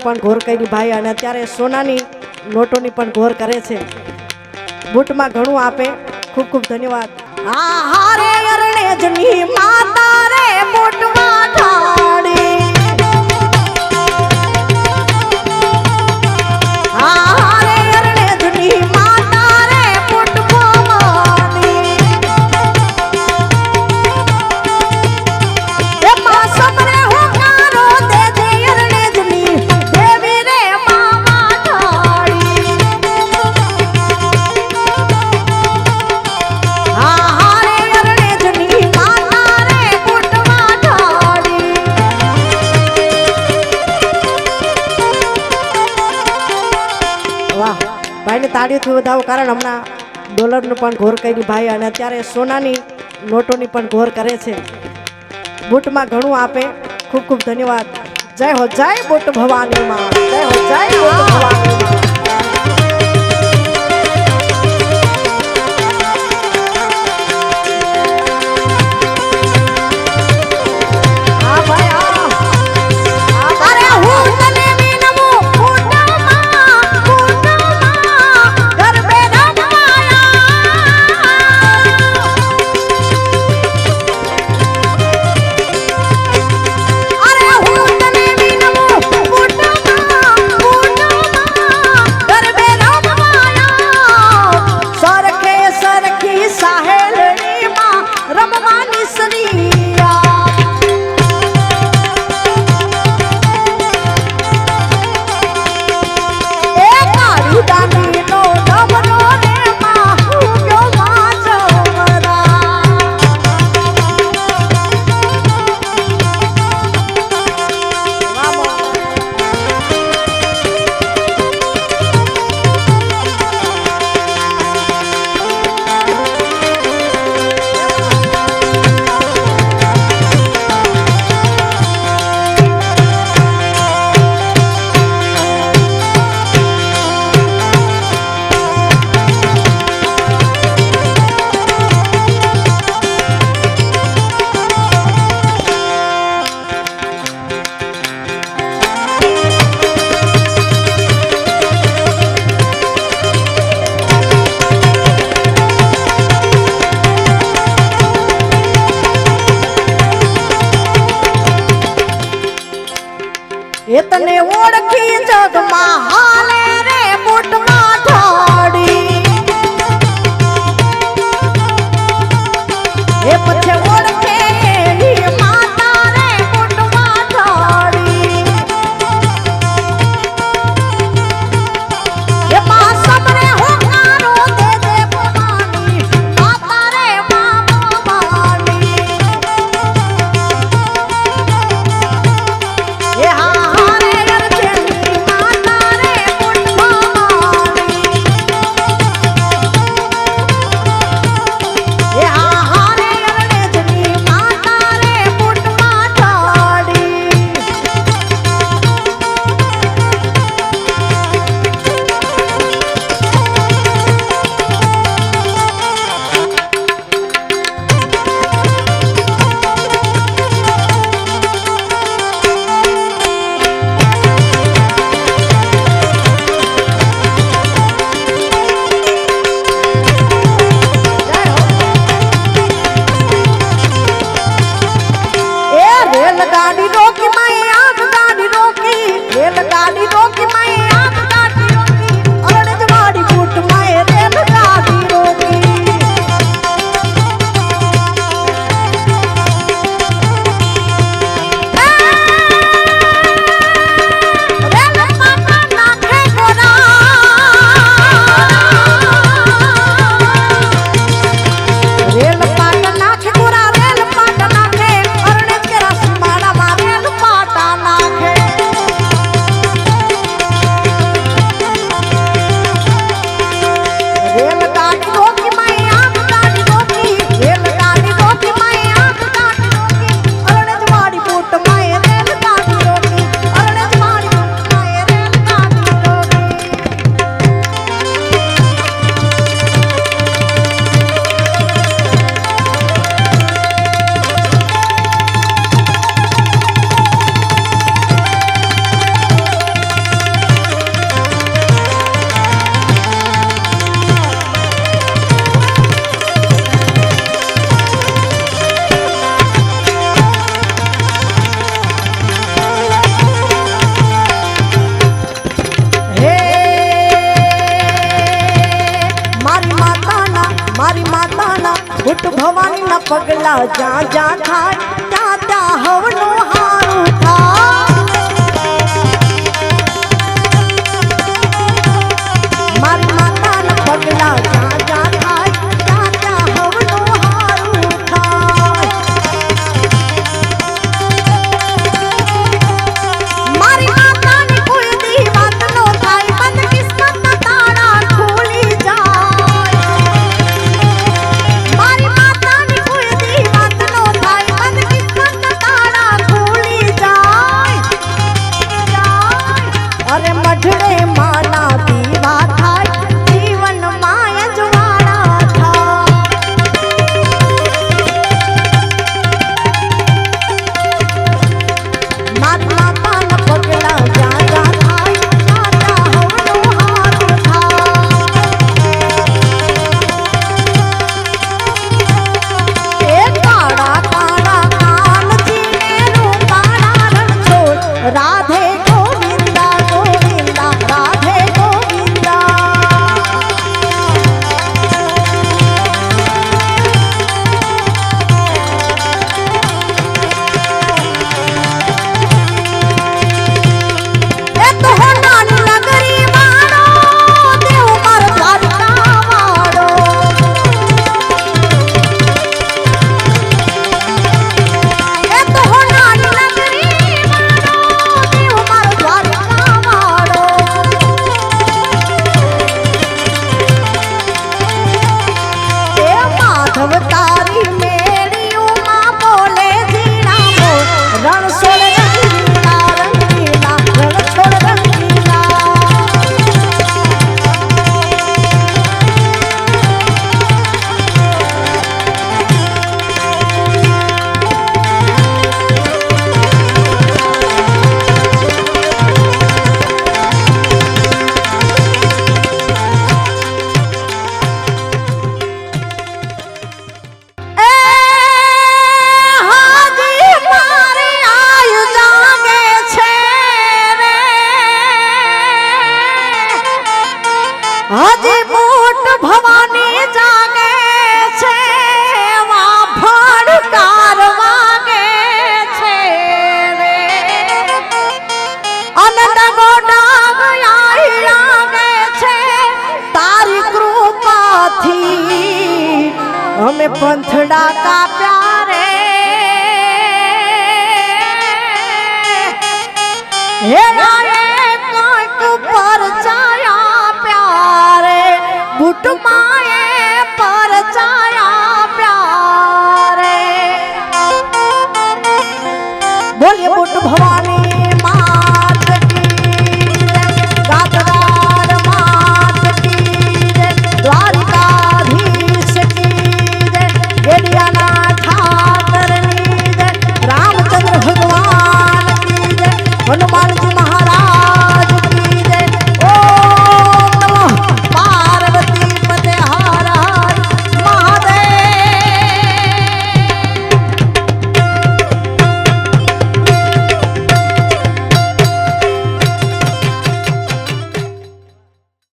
પણ ઘોર કરી ભાઈ અને અત્યારે સોનાની નોટોની પણ ઘોર કરે છે. બૂટમાં ઘણું આપે. ખૂબ ખૂબ ધન્યવાદ. હા હારે અરણેજની માતા રે બૂટમાં ઢાળી. હા હારે અરણેજની માતા રે બૂટમાં એ માસમ રે હુંકારો દે દે અરણેજની દેવી રે મામા ઢાળી. હા હારે અરણેજની માતા રે બૂટમાં ઢાળી. વાહ ભાઈને તાળીઓથી વધાવો, કારણ હમણાં ડોલરનું પણ ઘોર કરી ભાઈ અને અત્યારે સોનાની નોટોની પણ ઘોર કરે છે. બૂટમાં ઘણું આપે. ખૂબ ખૂબ ધન્યવાદ. જય હો જય બૂટ ભવાની માં. જય હો જય બૂટ ભવાની માં. હા ભાઈ હા. અરે હું તને વિનમું ફૂટમાં ગરબે રમવાયા. અરે હું તને વિનમું ફૂટમાં ગરબે રમવાયા. સરખે સરખી સાહેલણીમાં રમવાની સરિયા. એ કાળી દાંડીનો ડમરો રે માં ઉગ્યો માં જમરા. એ તને ઓળખી જગમાં હાલે રે બૂટમાં ઢાળી. એ પછી ઓળખે એની માતા રે બૂટમાં ઢાળી. એ માસમ રે હુંકારો દે દે ભવાની માતા રે મામા માની. એ હા હારે અરણેજની માતા રે બૂટમાં એ હા હારે અરણેજની પગલા જ્યાં જ્યાં થાય ત્યાં ત્યાં હવનું હારું થાય મારી માતાના પગલા જ્યાં જ્યાં થાય ત્યાં ત્યાં હવનું હારું થાય મારી માતાની કોઈ દી વાત નો થાય બદકિસ્મતના તાળા ખુલી જાય મારી માતાની કોઈ દી વાત નો થાય બદકિસ્મતના તાળા ખુલી જાય અરે મઢડે માના દીવા થાય જીવન માય જવાળા થાય મારી માતાના પગલા જ્યાં જ્યાં થાય ત્યાં ત્યાં હવનું હારું થાય એ કાળા કાળા કાનજીને રૂપાળા રણછોડ રાધે ગોવિંદા ગોવિંદા રાધે ગોવિંદા એ તો હોનાની નગરી વાળો દેવ માર દ્વારકા વાળો એ તો હોનાની નગરી વાળો દેવ માર દ્વારકા વાળો એ માધવ તારી મેળીઓમાં બોલે જીણા મોર રણછોડ રંગીલા રંગીલા રણછોડ રંગીલા એ હાજી મારી આયુ જાગે છે રે હાજી મોટ ભવાની જાગે છે વા ભડકાર વાગે છે રે અનંત ગોડાગ આઈ લાગે છે તારી કૃપાથી અમે પંથડા કાપ્યા રે હે